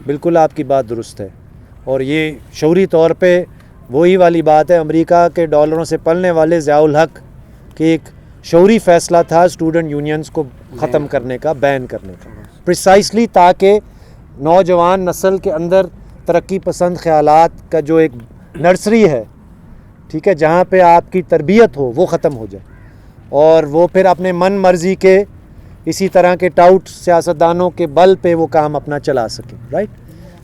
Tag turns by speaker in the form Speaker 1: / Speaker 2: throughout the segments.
Speaker 1: بالکل آپ کی بات درست ہے، اور یہ شعوری طور پہ وہی والی بات ہے، امریکہ کے ڈالروں سے پلنے والے ضیاء الحق کہ ایک شعوری فیصلہ تھا اسٹوڈنٹ یونینز کو ختم کرنے کا، بین کرنے کا، پریسائسلی تاکہ نوجوان نسل کے اندر ترقی پسند خیالات کا جو ایک نرسری ہے، ٹھیک ہے، جہاں پہ آپ کی تربیت ہو، وہ ختم ہو جائے اور وہ پھر اپنے من مرضی کے اسی طرح کے ٹاؤٹ سیاستدانوں کے بل پہ وہ کام اپنا چلا سکیں، رائٹ؟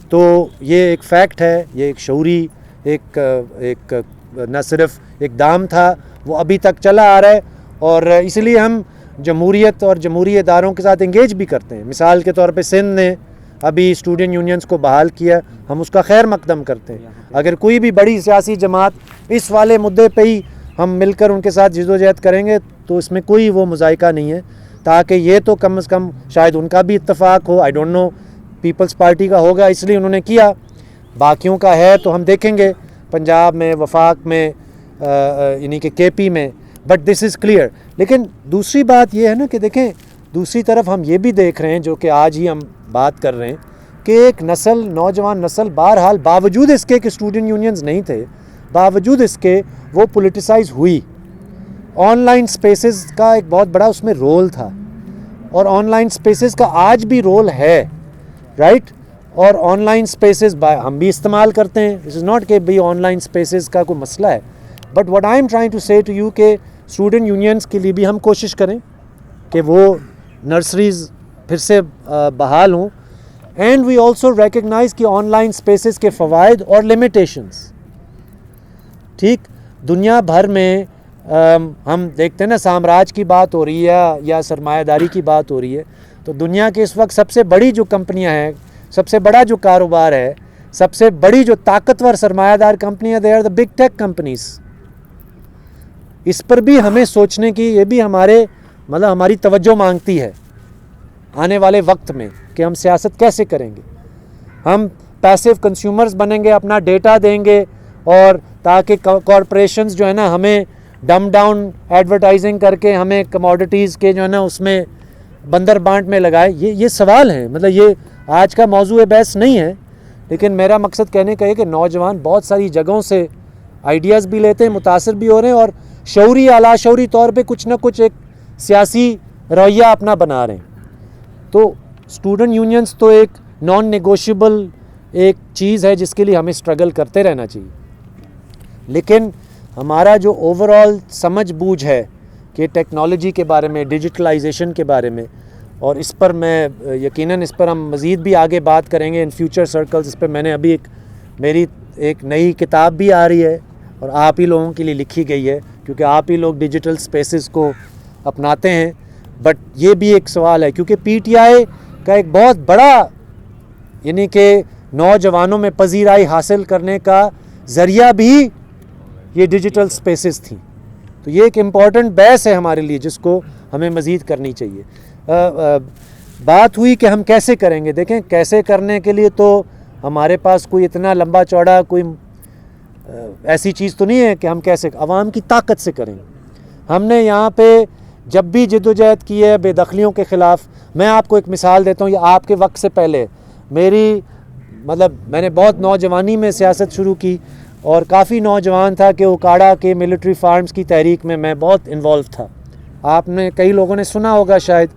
Speaker 1: تو یہ ایک فیکٹ ہے، یہ ایک شعوری ایک نہ صرف اقدام تھا، وہ ابھی تک چلا آ رہا ہے، اور اس لیے ہم جمہوریت اور جمہوری اداروں کے ساتھ انگیج بھی کرتے ہیں۔ مثال کے طور پہ سندھ نے ابھی اسٹوڈنٹ یونینز کو بحال کیا، ہم اس کا خیر مقدم کرتے ہیں۔ اگر کوئی بھی بڑی سیاسی جماعت اس والے مدعے پہ ہی ہم مل کر ان کے ساتھ جدوجہد کریں گے تو اس میں کوئی وہ مذائقہ نہیں ہے، تاکہ یہ تو کم از کم شاید ان کا بھی اتفاق ہو، I don't know Peoples Party کا ہوگا اس لیے انہوں نے کیا، باقیوں کا ہے تو ہم دیکھیں گے پنجاب میں، وفاق میں، یعنی کہ کے پی میں، بٹ دس از کلیئر۔ لیکن دوسری بات یہ ہے نا کہ دیکھیں، دوسری طرف ہم یہ بھی دیکھ رہے ہیں جو کہ آج ہی ہم بات کر رہے ہیں کہ ایک نسل، نوجوان نسل بہرحال باوجود اس کے کہ اسٹوڈنٹ یونینز نہیں تھے، باوجود اس کے وہ پولیٹیسائز ہوئی۔ آن لائن سپیسز کا ایک بہت بڑا اس میں رول تھا، اور آن لائن سپیسز کا آج بھی رول ہے، رائٹ؟ اور آن لائن سپیسز ہم بھی استعمال کرتے ہیں، دس از ناٹ کہ بھئی آن لائن سپیسز کا کوئی مسئلہ ہے، but what I am trying to say to you کہ اسٹوڈنٹ یونینز کے لیے بھی ہم کوشش کریں کہ وہ نرسریز پھر سے بحال ہوں، اینڈ وی آلسو ریکگنائز کہ آن لائن سپیسز کے فوائد اور لمیٹیشنز، ٹھیک؟ دنیا بھر میں ہم دیکھتے ہیں نا، سامراج کی بات ہو رہی ہے یا سرمایہ داری کی بات ہو رہی ہے، تو دنیا کے اس وقت سب سے بڑی جو کمپنیاں ہیں، سب سے بڑا جو کاروبار ہے، سب سے بڑی جو طاقتور سرمایہ دار کمپنیاں، they are the big tech companies. اس پر بھی ہمیں سوچنے کی، یہ بھی ہماری توجہ مانگتی ہے آنے والے وقت میں کہ ہم سیاست کیسے کریں گے۔ ہم پیسیو کنزیومرز بنیں گے، اپنا ڈیٹا دیں گے، اور تاکہ کارپوریشنز جو ہے نا ہمیں ڈم ڈاؤن ایڈورٹائزنگ کر کے ہمیں کموڈیٹیز کے جو ہے نا اس میں بندر بانٹ میں لگائے، یہ سوال ہیں، مطلب یہ آج کا موضوع بحث نہیں ہے، لیکن میرا مقصد کہنے کا ہے کہ نوجوان بہت ساری جگہوں سے آئیڈیاز بھی لیتے ہیں، متاثر بھی ہو رہے ہیں، اور شعوری اعلیٰ شعوری طور پہ کچھ نہ کچھ ایک سیاسی رویہ اپنا بنا رہے ہیں۔ تو اسٹوڈنٹ یونینز تو ایک نان نیگوشیبل ایک چیز ہے جس کے لیے ہمیں اسٹرگل کرتے رہنا چاہیے، لیکن ہمارا جو اوور آل سمجھ بوجھ ہے کہ ٹیکنالوجی کے بارے میں، ڈیجیٹلائزیشن کے بارے میں، اور اس پر میں یقیناً اس پر ہم مزید بھی آگے بات کریں گے ان فیوچر سرکلز۔ اس پہ میں نے ابھی میری ایک نئی کتاب بھی آ رہی ہے، اور آپ ہی لوگوں کے لیے لکھی گئی ہے، کیونکہ آپ ہی لوگ ڈیجیٹل سپیسز کو اپناتے ہیں۔ بٹ یہ بھی ایک سوال ہے، کیونکہ پی ٹی آئی کا ایک بہت بڑا، یعنی کہ نوجوانوں میں پذیرائی حاصل کرنے کا ذریعہ بھی یہ ڈیجیٹل سپیسز تھیں، تو یہ ایک امپورٹنٹ بحث ہے ہمارے لیے جس کو ہمیں مزید کرنی چاہیے۔ بات ہوئی کہ ہم کیسے کریں گے، دیکھیں کیسے کرنے کے لیے تو ہمارے پاس کوئی اتنا لمبا چوڑا کوئی ایسی چیز تو نہیں ہے کہ ہم کیسے، عوام کی طاقت سے کریں گے۔ ہم نے یہاں پہ جب بھی جدوجہد کی ہے بے دخلیوں کے خلاف، میں آپ کو ایک مثال دیتا ہوں، یہ آپ کے وقت سے پہلے میں نے بہت نوجوانی میں سیاست شروع کی، اور کافی نوجوان تھا کہ اوکاڑا کے ملٹری فارمز کی تحریک میں بہت انوالو تھا۔ آپ نے کئی لوگوں نے سنا ہوگا شاید،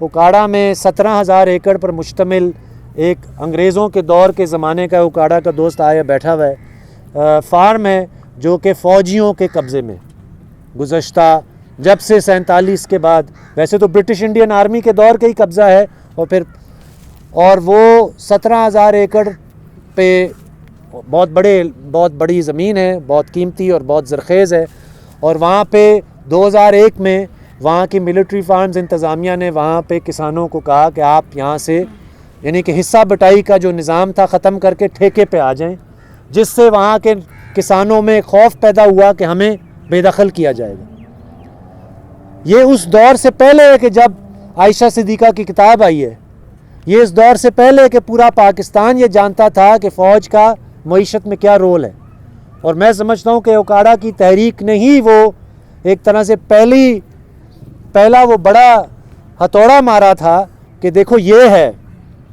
Speaker 1: اوکاڑا میں 17,000 ایکڑ پر مشتمل ایک انگریزوں کے دور کے زمانے کا، اوکاڑا کا دوست آیا بیٹھا ہوا ہے، فارم ہے جو کہ فوجیوں کے قبضے میں گزشتہ جب سے 47 کے بعد، ویسے تو برٹش انڈین آرمی کے دور کا ہی قبضہ ہے، اور وہ 17,000 ایکڑ پہ بہت بڑی زمین ہے، بہت قیمتی اور بہت زرخیز ہے، اور وہاں پہ 2001 میں وہاں کی ملٹری فارمز انتظامیہ نے وہاں پہ کسانوں کو کہا کہ آپ یہاں سے، یعنی کہ حصہ بٹائی کا جو نظام تھا ختم کر کے ٹھیکے پہ آ جائیں، جس سے وہاں کے کسانوں میں خوف پیدا ہوا کہ ہمیں بے دخل کیا جائے گا۔ یہ اس دور سے پہلے ہے کہ جب عائشہ صدیقہ کی کتاب آئی ہے، یہ اس دور سے پہلے کہ پورا پاکستان یہ جانتا تھا کہ فوج کا معیشت میں کیا رول ہے، اور میں سمجھتا ہوں کہ اوکاڑا کی تحریک نے ہی وہ ایک طرح سے پہلا وہ بڑا ہتھوڑا مارا تھا کہ دیکھو یہ ہے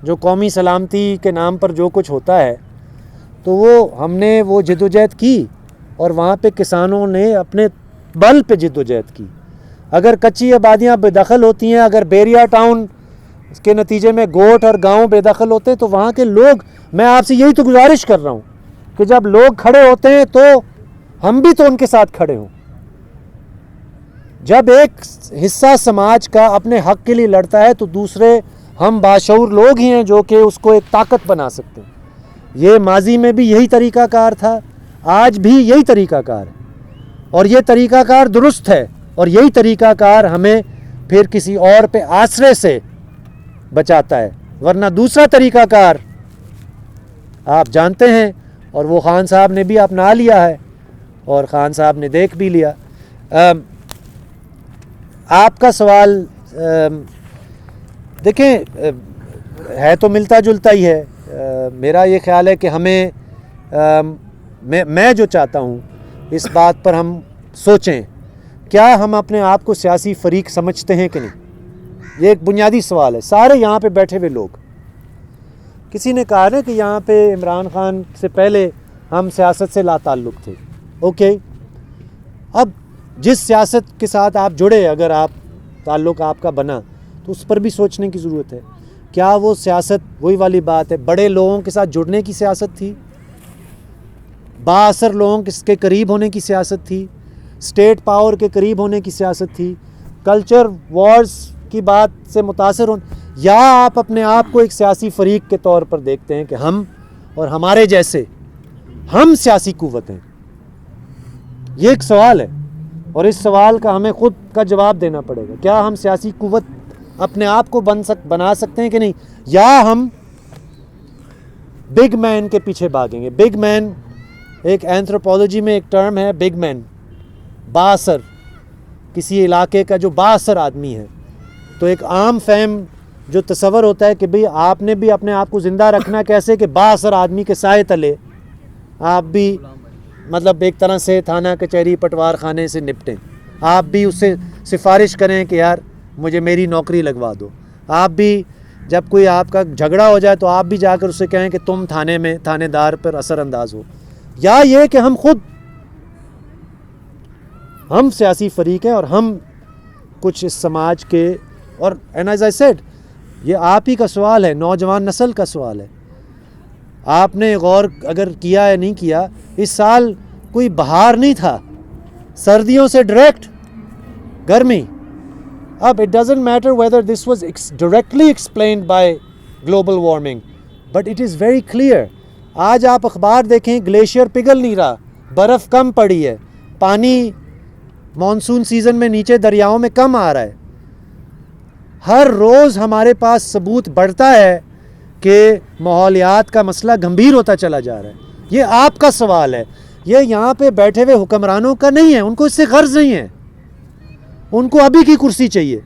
Speaker 1: جو قومی سلامتی کے نام پر جو کچھ ہوتا ہے، تو وہ ہم نے وہ جدوجہد کی اور وہاں پہ کسانوں نے اپنے بل پہ جدوجہد کی. اگر کچی آبادیاں بے دخل ہوتی ہیں، اگر بیریا ٹاؤن کے نتیجے میں گوٹ اور گاؤں بے دخل ہوتے ہیں، تو وہاں کے لوگ، میں آپ سے یہی تو گزارش کر رہا ہوں کہ جب لوگ کھڑے ہوتے ہیں تو ہم بھی تو ان کے ساتھ کھڑے ہوں. جب ایک حصہ سماج کا اپنے حق کے لیے لڑتا ہے تو دوسرے ہم باشعور لوگ ہی ہیں جو کہ اس کو ایک طاقت بنا سکتے ہیں. یہ ماضی میں بھی یہی طریقہ کار تھا، آج بھی یہی طریقہ کار ہے، اور یہ طریقہ کار درست ہے، اور یہی طریقہ کار ہمیں پھر کسی اور پہ آسرے سے بچاتا ہے. ورنہ دوسرا طریقہ کار آپ جانتے ہیں، اور وہ خان صاحب نے بھی اپنا لیا ہے اور خان صاحب نے دیکھ بھی لیا. آپ کا سوال دیکھیں ہے تو ملتا جلتا ہی ہے. میرا یہ خیال ہے کہ ہمیں میں جو چاہتا ہوں اس بات پر ہم سوچیں، کیا ہم اپنے آپ کو سیاسی فریق سمجھتے ہیں کہ نہیں؟ یہ ایک بنیادی سوال ہے. سارے یہاں پہ بیٹھے ہوئے لوگ، کسی نے کہا نا کہ یہاں پہ عمران خان سے پہلے ہم سیاست سے لا تعلق تھے. اوکے، اب جس سیاست کے ساتھ آپ جڑے، اگر آپ تعلق آپ کا بنا، تو اس پر بھی سوچنے کی ضرورت ہے. کیا وہ سیاست وہی والی بات ہے، بڑے لوگوں کے ساتھ جڑنے کی سیاست تھی، با اثر لوگوں کے قریب ہونے کی سیاست تھی، اسٹیٹ پاور کے قریب ہونے کی سیاست تھی، کلچر وارز کی بات سے متاثر ہونے، یا آپ اپنے آپ کو ایک سیاسی فریق کے طور پر دیکھتے ہیں کہ ہم اور ہمارے جیسے ہم سیاسی قوت ہیں؟ یہ ایک سوال ہے، اور اس سوال کا ہمیں خود کا جواب دینا پڑے گا. کیا ہم سیاسی قوت اپنے آپ کو بنا سکتے ہیں کہ نہیں، یا ہم بگ مین کے پیچھے بھاگیں گے؟ بگ مین ایک اینتھروپولوجی میں ایک ٹرم ہے، بگ مین، با اثر، کسی علاقے کا جو با اثر آدمی ہے. تو ایک عام فہم جو تصور ہوتا ہے کہ بھئی آپ نے بھی اپنے آپ کو زندہ رکھنا کیسے کہ با اثر آدمی کے سائے تلے آپ بھی مطلب ایک طرح سے تھانہ کچہری پٹوار خانے سے نپٹیں، آپ بھی اس سے سفارش کریں کہ یار مجھے میری نوکری لگوا دو. آپ بھی جب کوئی آپ کا جھگڑا ہو جائے تو آپ بھی جا کر اسے کہیں کہ تم تھانے میں تھانے دار پر اثر انداز ہو. یا یہ کہ ہم سیاسی فریق ہیں اور ہم کچھ اس سماج کے، اور ایز آئی سیڈ یہ آپ ہی کا سوال ہے، نوجوان نسل کا سوال ہے. آپ نے غور اگر کیا یا نہیں کیا، اس سال کوئی بہار نہیں تھا، سردیوں سے ڈائریکٹ گرمی. اب it doesn't matter whether this was directly explained by global warming, but it is very clear. آج آپ اخبار دیکھیں، گلیشیئر پگھل نہیں رہا، برف کم پڑی ہے، پانی مانسون سیزن میں نیچے دریاؤں میں کم آ رہا ہے. ہر روز ہمارے پاس ثبوت بڑھتا ہے کہ ماحولیات کا مسئلہ گمبھیر ہوتا چلا جا رہا ہے. یہ آپ کا سوال ہے، یہ یہاں پہ بیٹھے ہوئے حکمرانوں کا نہیں ہے. ان کو اس سے غرض نہیں ہے، ان کو ابھی کی کرسی چاہیے.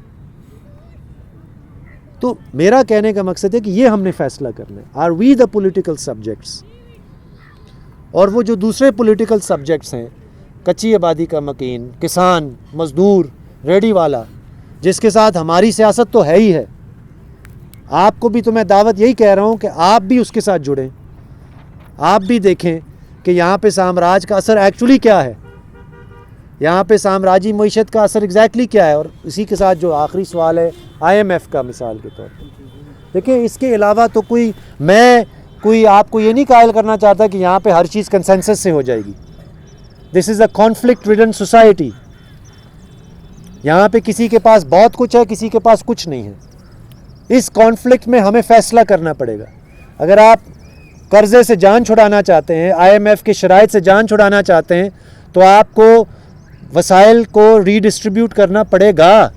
Speaker 1: تو میرا کہنے کا مقصد ہے کہ یہ ہم نے فیصلہ کرنا ہے. Are we the political subjects? اور وہ جو دوسرے پولیٹیکل سبجیکٹس ہیں، کچی آبادی کا مکین، کسان، مزدور، ریڑھی والا، جس کے ساتھ ہماری سیاست تو ہے ہی ہے. آپ کو بھی تو میں دعوت یہی کہہ رہا ہوں کہ آپ بھی اس کے ساتھ جڑیں، آپ بھی دیکھیں کہ یہاں پہ سامراج کا اثر ایکچولی کیا ہے، یہاں پہ سامراجی معیشت کا اثر ایگزیکٹلی کیا ہے. اور اسی کے ساتھ جو آخری سوال ہے IMF کا مثال کے طور پر، دیکھیں اس کے علاوہ تو کوئی آپ کو یہ نہیں قائل کرنا چاہتا کہ یہاں پہ ہر چیز کنسنسس سے ہو جائے گی. دس از اے کانفلکٹ ریڈن سوسائٹی. یہاں پہ کسی کے پاس بہت کچھ ہے، کسی کے پاس کچھ نہیں ہے. اس کانفلکٹ میں ہمیں فیصلہ کرنا پڑے گا. اگر آپ قرضے سے جان چھڑانا چاہتے ہیں، IMF کے شرائط سے جان چھڑانا چاہتے ہیں، تو آپ کو وسائل کو ری ڈسٹریبیوٹ کرنا پڑے گا.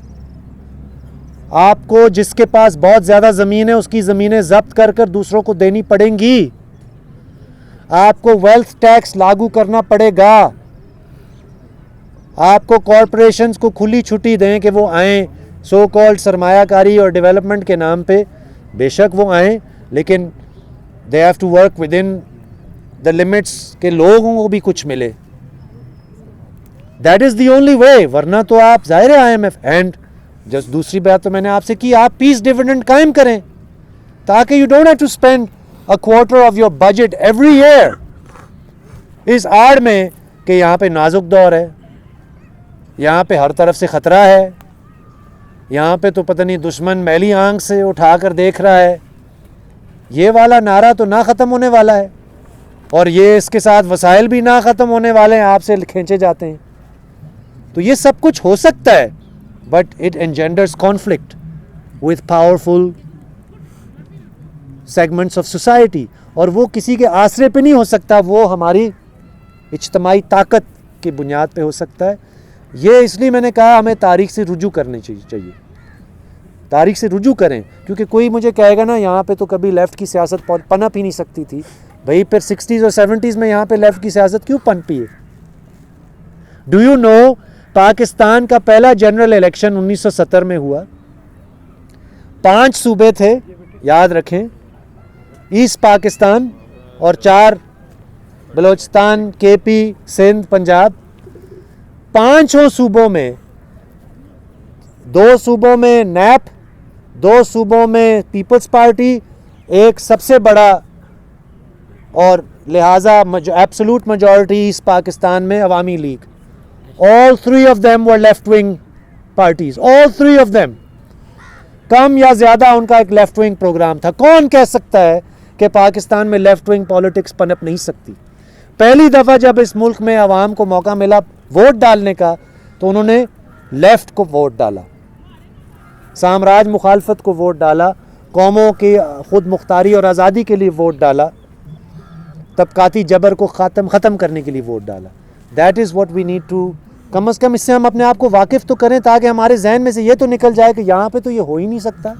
Speaker 1: آپ کو جس کے پاس بہت زیادہ زمین ہے اس کی زمینیں ضبط کر کر دوسروں کو دینی پڑیں گی. آپ کو ویلتھ ٹیکس لاگو کرنا پڑے گا. آپ کو کارپوریشنز کو کھلی چھٹی دیں کہ وہ آئیں سو کالڈ سرمایہ کاری اور ڈیولپمنٹ کے نام پہ. بے شک وہ آئیں، لیکن they have to work within the limits کہ لوگوں کو بھی کچھ ملے. That is the only way. ورنہ تو آپ ظاہر ہے IMF. اینڈ جس دوسری بات تو میں نے آپ سے کی، آپ پیس ڈیویڈنڈ قائم کریں. تاکہ you don't have to spend a quarter of your budget every year اس آڑ میں کہ یہاں پہ نازک دور ہے, یہاں پہ ہر طرف سے خطرہ ہے, یہاں پہ تو پتہ نہیں دشمن میلی آنکھ سے اٹھا کر دیکھ رہا ہے. یہ والا نعرہ تو نہ ختم ہونے والا ہے, اور یہ اس کے ساتھ وسائل بھی نہ ختم ہونے والے ہیں, آپ سے کھینچے جاتے ہیں. تو یہ سب کچھ ہو سکتا ہے, but it engenders conflict with powerful segments of society, اور وہ کسی کے آسرے پہ نہیں ہو سکتا, وہ ہماری اجتماعی طاقت کی بنیاد پہ ہو سکتا ہے. یہ اس لیے میں نے کہا ہمیں تاریخ سے رجوع کرنی چاہیے, تاریخ سے رجوع کریں, کیونکہ کوئی مجھے کہے گا نا یہاں پہ تو کبھی لیفٹ کی سیاست پنپ ہی نہیں سکتی تھی. بھائی پھر 60s اور 70s میں یہاں پہ لیفٹ کی سیاست کیوں پنپی ہے؟ ڈو یو نو پاکستان کا پہلا جنرل الیکشن 1970 میں ہوا, 5 صوبے تھے, یاد رکھیں, ایسٹ پاکستان اور 4 بلوچستان, کے پی, سندھ, پنجاب. 5 صوبوں میں 2 صوبوں میں نیپ, 2 صوبوں میں پیپلز پارٹی, ایک سب سے بڑا اور لہٰذا ایبسولوٹ میجورٹی ایسٹ پاکستان میں عوامی league. All 3 of them were left wing parties, all 3 of them. کم یا زیادہ ان کا ایک لیفٹ ونگ پروگرام تھا. کون کہہ سکتا ہے کہ پاکستان میں لیفٹ ونگ پالیٹکس پنپ نہیں سکتی؟ پہلی دفعہ جب اس ملک میں عوام کو موقع ملا ووٹ ڈالنے کا تو انہوں نے لیفٹ کو ووٹ ڈالا, سامراج مخالفت کو ووٹ ڈالا, قوموں کی خود مختاری اور آزادی کے لیے ووٹ ڈالا, طبقاتی جبر کو ختم کرنے کے لیے ووٹ ڈالا. That is what we need to, کم از کم اس سے ہم اپنے آپ کو واقف تو کریں تاکہ ہمارے ذہن میں سے یہ تو نکل جائے کہ یہاں پہ تو یہ ہو ہی نہیں سکتا,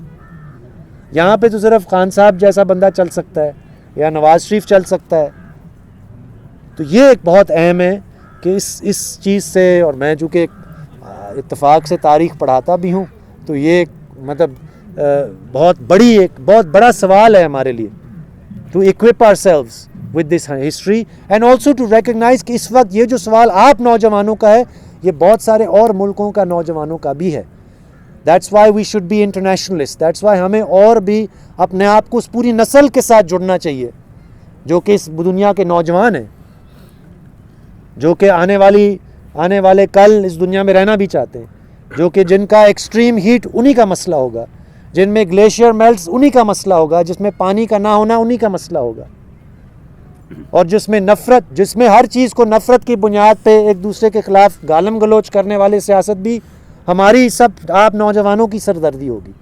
Speaker 1: یہاں پہ تو صرف خان صاحب جیسا بندہ چل سکتا ہے یا نواز شریف چل سکتا ہے. تو یہ ایک بہت اہم ہے کہ اس چیز سے, اور میں چونکہ اتفاق سے تاریخ پڑھاتا بھی ہوں تو یہ مطلب بہت بڑا سوال ہے ہمارے لیے, to equip ourselves with this history and also to recognize کہ اس وقت یہ جو سوال آپ نوجوانوں کا ہے یہ بہت سارے اور ملکوں کا نوجوانوں کا بھی ہے. That's why we should be internationalists. That's why ہمیں اور بھی اپنے آپ کو اس پوری نسل کے ساتھ جڑنا چاہیے جو کہ اس دنیا کے نوجوان ہیں, جو کہ آنے والے کل اس دنیا میں رہنا بھی چاہتے ہیں, جو کہ جن کا ایکسٹریم ہیٹ انہی کا مسئلہ ہوگا, جن میں گلیشیئر میلٹس انہی کا مسئلہ ہوگا, جس میں پانی کا نہ ہونا انہی کا مسئلہ ہوگا, اور جس میں نفرت, جس میں ہر چیز کو نفرت کی بنیاد پہ ایک دوسرے کے خلاف گالم گلوچ کرنے والے سیاست بھی ہماری سب آپ نوجوانوں کی سردردی ہوگی.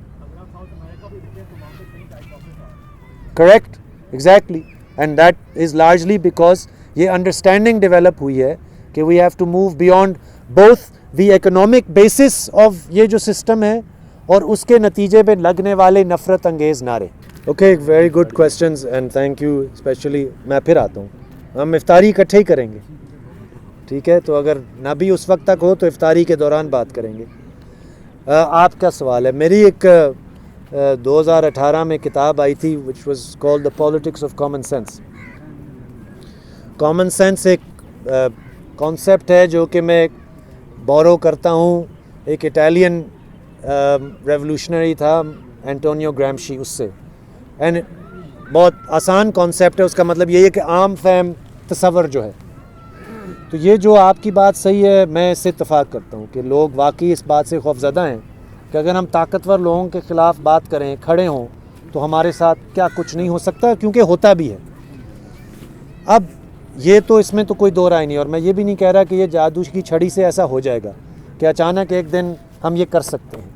Speaker 1: Correct, exactly, and that is largely because یہ انڈرسٹینڈنگ ڈیولپ ہوئی ہے کہ we have to move beyond both the economic basis of یہ جو سسٹم ہے اور اس کے نتیجے پہ لگنے والے نفرت انگیز نعرے. Okay, very good questions and thank you specially. میں پھر آتا ہوں, ہم افطاری اکٹھے ہی کریں گے, ٹھیک ہے؟ تو اگر نہ بھی اس وقت تک ہو تو افطاری کے دوران بات کریں گے. آپ کا سوال ہے, میری ایک 2018 میں کتاب آئی تھی which was called The Politics of Common Sense. Common sense ایک کانسیپٹ ہے جو کہ میں بورو کرتا ہوں, ایک اٹالین ریولوشنری تھا اینٹونیو گرامشی, اس سے. اینڈ بہت آسان کانسیپٹ ہے, اس کا مطلب یہ ہے کہ عام فہم تصور جو ہے. تو یہ جو آپ کی بات صحیح ہے, میں اس سے اتفاق کرتا ہوں کہ لوگ واقعی اس بات سے خوفزدہ ہیں کہ اگر ہم طاقتور لوگوں کے خلاف بات کریں, کھڑے ہوں, تو ہمارے ساتھ کیا کچھ نہیں ہو سکتا, کیونکہ ہوتا بھی ہے. اب یہ تو اس میں تو کوئی دو رائے نہیں, اور میں یہ بھی نہیں کہہ رہا کہ یہ جادو کی چھڑی سے ایسا ہو جائے گا کہ اچانک ایک دن ہم یہ کر سکتے ہیں.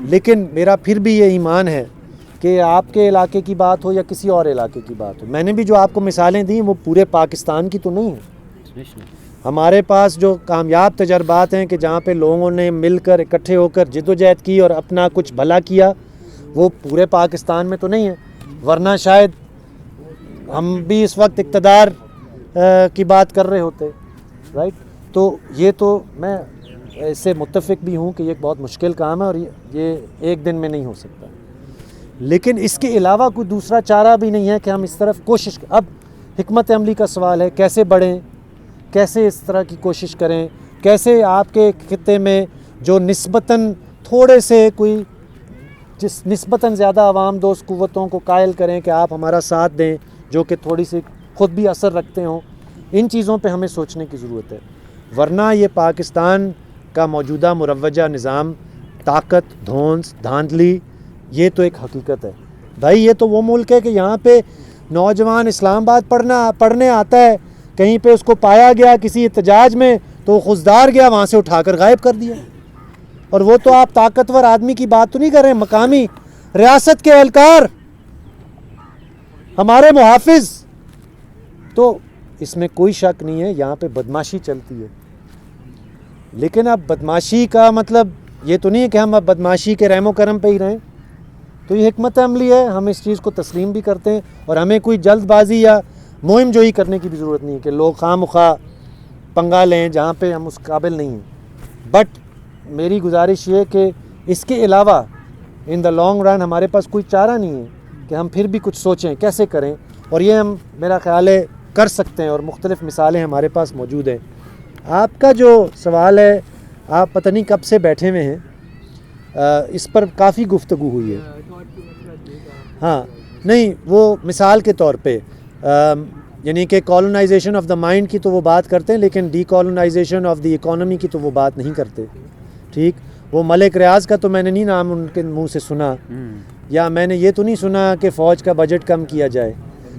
Speaker 1: لیکن میرا پھر بھی یہ ایمان ہے کہ آپ کے علاقے کی بات ہو یا کسی اور علاقے کی بات ہو, میں نے بھی جو آپ کو مثالیں دیں وہ پورے پاکستان کی تو نہیں ہیں. ہمارے پاس جو کامیاب تجربات ہیں کہ جہاں پہ لوگوں نے مل کر اکٹھے ہو کر جد و جہد کی اور اپنا کچھ بھلا کیا, وہ پورے پاکستان میں تو نہیں ہے, ورنہ شاید ہم بھی اس وقت اقتدار کی بات کر رہے ہوتے, رائٹ. تو یہ تو میں اس سے متفق بھی ہوں کہ یہ ایک بہت مشکل کام ہے اور یہ ایک دن میں نہیں ہو سکتا. لیکن اس کے علاوہ کوئی دوسرا چارہ بھی نہیں ہے کہ ہم اس طرف کوشش. اب حکمت عملی کا سوال ہے, کیسے بڑھیں, کیسے اس طرح کی کوشش کریں, کیسے آپ کے خطے میں جو نسبتاً تھوڑے سے کوئی جس نسبتاً زیادہ عوام دوست قوتوں کو قائل کریں کہ آپ ہمارا ساتھ دیں، جو کہ تھوڑی سی خود بھی اثر رکھتے ہوں. ان چیزوں پہ ہمیں سوچنے کی ضرورت ہے. ورنہ یہ پاکستان کا موجودہ مروجہ نظام طاقت، دھونس، دھاندلی، یہ تو ایک حقیقت ہے. بھائی یہ تو وہ ملک ہے کہ یہاں پہ نوجوان اسلام آباد پڑھنے آتا ہے، کہیں پہ اس کو پایا گیا کسی احتجاج میں تو خوددار گیا، وہاں سے اٹھا کر غائب کر دیا. اور وہ تو آپ طاقتور آدمی کی بات تو نہیں کر رہے ہیں، مقامی ریاست کے اہلکار، ہمارے محافظ. تو اس میں کوئی شک نہیں ہے یہاں پہ بدماشی چلتی ہے. لیکن اب بدماشی کا مطلب یہ تو نہیں ہے کہ ہم اب بدماشی کے رحم و کرم پہ ہی رہیں. تو یہ حکمت عملی ہے، ہم اس چیز کو تسلیم بھی کرتے ہیں، اور ہمیں کوئی جلد بازی یا مہم جوئی کرنے کی بھی ضرورت نہیں ہے کہ لوگ خواہ مخواہ پنگا لیں جہاں پہ ہم اس قابل نہیں ہیں. بٹ میری گزارش یہ ہے کہ اس کے علاوہ ان دا لانگ رن ہمارے پاس کوئی چارہ نہیں ہے کہ ہم پھر بھی کچھ سوچیں کیسے کریں، اور یہ ہم میرا خیال ہے کر سکتے ہیں، اور مختلف مثالیں ہمارے پاس موجود ہیں. آپ کا جو سوال ہے، آپ پتہ نہیں کب سے بیٹھے ہوئے ہیں، اس پر کافی گفتگو ہوئی ہے. ہاں نہیں، وہ مثال کے طور پہ یعنی کہ کالونائزیشن آف دا مائنڈ کی تو وہ بات کرتے ہیں، لیکن decolonisation of the economy کی تو وہ بات نہیں کرتے. ٹھیک، وہ ملک ریاض کا تو میں نے نہیں نام ان کے منہ سے سنا، یا میں نے یہ تو نہیں سنا کہ فوج کا بجٹ کم کیا جائے،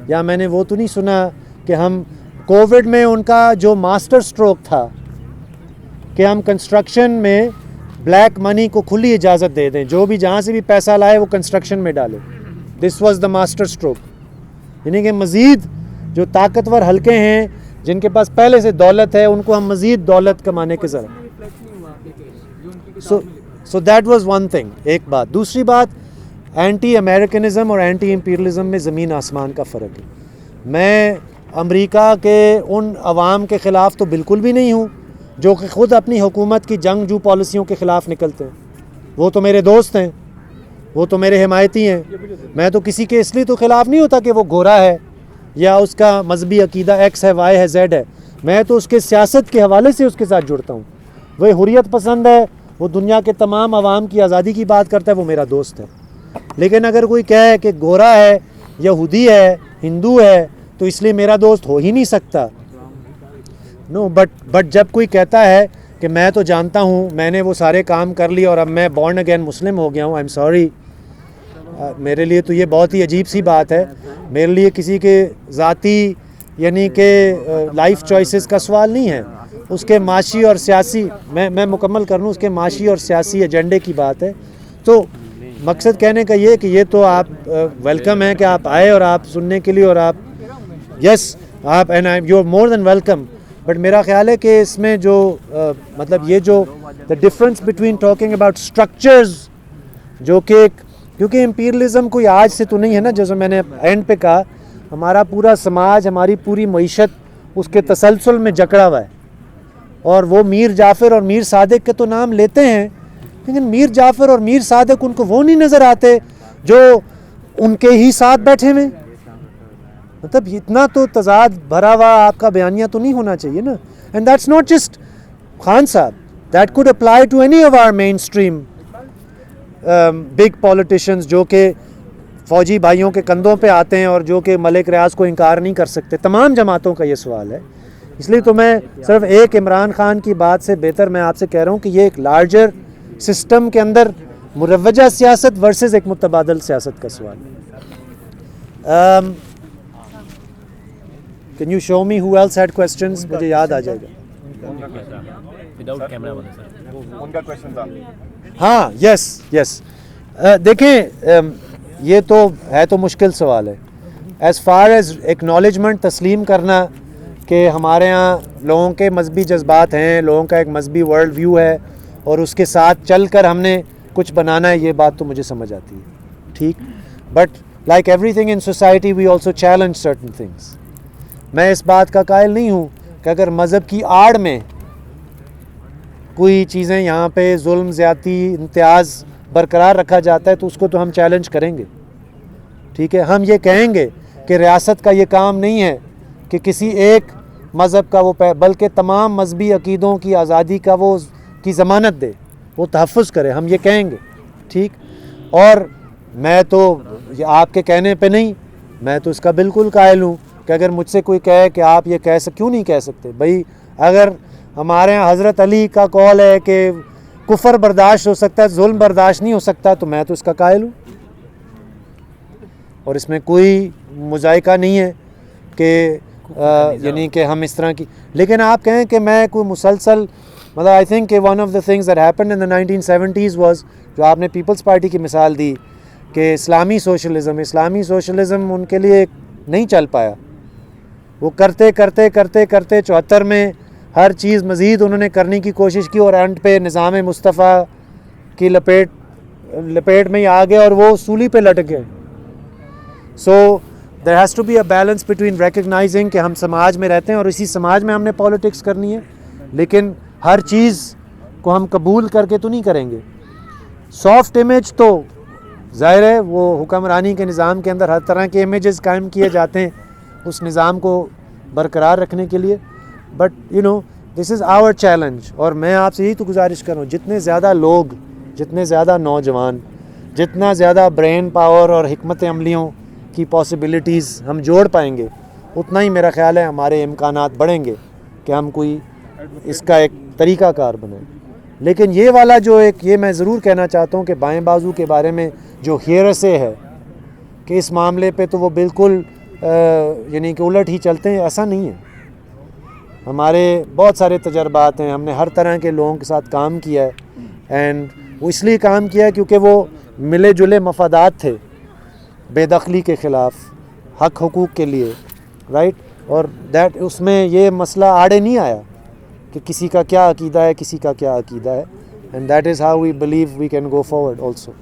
Speaker 1: یا میں نے وہ تو نہیں سنا کہ ہم کووڈ میں ان کا جو ماسٹر سٹروک تھا کہ ہم کنسٹرکشن میں بلیک منی کو کھلی اجازت دے دیں، جو بھی جہاں سے بھی پیسہ لائے وہ کنسٹرکشن میں ڈالے. This was the master stroke. یعنی کہ مزید جو طاقتور حلقے ہیں جن کے پاس پہلے سے دولت ہے، ان کو ہم مزید دولت کمانے کے ذرا. So that was one thing. ایک بات. دوسری بات، اینٹی امریکنزم اور اینٹی امپیریلزم میں زمین آسمان کا فرق ہے. میں امریکہ کے ان عوام کے خلاف تو بالکل بھی نہیں ہوں جو کہ خود اپنی حکومت کی جنگجو پالیسیوں کے خلاف نکلتے ہیں. وہ تو میرے دوست ہیں، وہ تو میرے حمایتی ہیں. میں تو کسی کے اس لیے تو خلاف نہیں ہوتا کہ وہ گورا ہے یا اس کا مذہبی عقیدہ ایکس ہے، وائی ہے، زیڈ ہے. میں تو اس کے سیاست کے حوالے سے اس کے ساتھ جڑتا ہوں. وہ حریت پسند ہے، وہ دنیا کے تمام عوام کی آزادی کی بات کرتا ہے، وہ میرا دوست ہے. لیکن اگر کوئی کہے کہ گورا ہے، یہودی ہے، ہندو ہے، تو اس لیے میرا دوست ہو ہی نہیں سکتا. نو، بٹ جب کوئی کہتا ہے کہ میں تو جانتا ہوں، میں نے وہ سارے کام کر لیے اور اب میں بورن اگین مسلم ہو گیا ہوں، آئی ایم سوری، میرے لیے تو یہ بہت ہی عجیب سی بات ہے. میرے لیے کسی کے ذاتی یعنی کہ لائف چوائسز کا سوال نہیں ہے، اس کے معاشی اور سیاسی، میں مکمل کر لوں، اس کے معاشی اور سیاسی ایجنڈے کی بات ہے. تو مقصد کہنے کا یہ کہ یہ تو آپ ویلکم ہے کہ آپ آئے اور آپ سننے کے لیے، اور آپ یس آپ and you are more than welcome. But میرا خیال ہے کہ اس میں جو مطلب یہ جو the difference between talking about structures, جو کہ کیونکہ امپیریلزم کوئی آج سے تو نہیں ہے نا، جیسے میں نے اینڈ پہ کہا، ہمارا پورا سماج، ہماری پوری معیشت اس کے تسلسل میں جکڑا ہوا ہے. اور وہ میر جعفر اور میر صادق کے تو نام لیتے ہیں، لیکن میر جعفر اور میر صادق ان کو وہ نہیں نظر آتے جو ان کے ہی ساتھ بیٹھے ہوئے. مطلب اتنا تو تضاد بھرا ہوا آپ کا بیانیہ تو نہیں ہونا چاہیے نا. And that's not just Khan صاحب، that could apply to any of our mainstream big politicians جو کہ فوجی بھائیوں کے کندھوں پہ آتے ہیں اور جو کہ ملک ریاض کو انکار نہیں کر سکتے. تمام جماعتوں کا یہ سوال ہے. اس لیے تو میں صرف ایک عمران خان کی بات سے بہتر میں آپ سے کہہ رہا ہوں کہ یہ ایک لارجر سسٹم کے اندر مروجہ سیاست ورسز ایک متبادل سیاست کا سوال ہے. Can you show me who else had questions? مجھے یاد آ جائے گا. ہاں یس دیکھیں یہ تو ہے تو مشکل سوال ہے. ایز فار ایز ایکنالجمنٹ تسلیم کرنا کہ ہمارے ہاں لوگوں کے مذہبی جذبات ہیں، لوگوں کا ایک مذہبی ورلڈ ویو ہے، اور اس کے ساتھ چل کر ہم نے کچھ بنانا ہے، یہ بات تو مجھے سمجھ آتی ہے. ٹھیک، but like everything in society we also challenge certain things. میں اس بات کا قائل نہیں ہوں کہ اگر مذہب کی آڑ میں کوئی چیزیں یہاں پہ ظلم، زیادتی، امتیاز برقرار رکھا جاتا ہے تو اس کو تو ہم چیلنج کریں گے. ٹھیک ہے، ہم یہ کہیں گے کہ ریاست کا یہ کام نہیں ہے کہ کسی ایک مذہب کا وہ بلکہ تمام مذہبی عقیدوں کی آزادی کا وہ کی ضمانت دے، وہ تحفظ کرے، ہم یہ کہیں گے. ٹھیک، اور میں تو آپ کے کہنے پہ نہیں, میں تو اس کا بالکل قائل ہوں کہ اگر مجھ سے کوئی کہے کہ آپ یہ کیوں نہیں کہہ سکتے, بھائی اگر ہمارے یہاں حضرت علی کا قول ہے کہ کفر برداشت ہو سکتا ہے, ظلم برداشت نہیں ہو سکتا, تو میں تو اس کا قائل ہوں, اور اس میں کوئی مذائقہ نہیں ہے کہ یعنی کہ ہم اس طرح کی. لیکن آپ کہیں کہ میں کوئی مسلسل, مطلب آئی تھنک کہ one of the things that happened in the 1970s was, جو آپ نے پیپلز پارٹی کی مثال دی کہ اسلامی سوشلزم ان کے لیے نہیں چل پایا. وہ کرتے 74 میں ہر چیز مزید انہوں نے کرنے کی کوشش کی, اور اینڈ پہ نظام مصطفیٰ کی لپیٹ میں ہی آ گئے اور وہ سولی پہ لٹک گئے. So there has to be a balance between recognising کہ ہم سماج میں رہتے ہیں اور اسی سماج میں ہم نے پالیٹکس کرنی ہے, لیکن ہر چیز کو ہم قبول کر کے تو نہیں کریں گے. سافٹ امیج تو ظاہر ہے وہ حکمرانی کے نظام کے اندر ہر طرح کے امیجز قائم کیے جاتے ہیں اس نظام کو برقرار رکھنے کے لیے, but you know this is our challenge. اور میں آپ سے یہی تو گزارش کر رہا ہوں, جتنے زیادہ لوگ, جتنے زیادہ نوجوان, جتنا زیادہ برین پاور اور حکمت عملیوں کی پاسبلٹیز ہم جوڑ پائیں گے, اتنا ہی میرا خیال ہے ہمارے امکانات بڑھیں گے کہ ہم کوئی اس کا ایک طریقہ کار بنائیں. لیکن یہ والا جو یہ میں ضرور کہنا چاہتا ہوں کہ بائیں بازو کے بارے میں جو ہیرسے ہے کہ اس معاملے پہ تو وہ بالکل یعنی کہ الٹ ہی چلتے ہیں, ایسا نہیں ہے. ہمارے بہت سارے تجربات ہیں, ہم نے ہر طرح کے لوگوں کے ساتھ کام کیا ہے, اینڈ وہ اس لیے کام کیا ہے کیونکہ وہ ملے جلے مفادات تھے, بے دخلی کے خلاف, حق حقوق کے لیے, رائٹ. اور اس میں یہ مسئلہ آڑے نہیں آیا کہ کسی کا کیا عقیدہ ہے, کسی کا کیا عقیدہ ہے, and that is how we believe we can go forward also.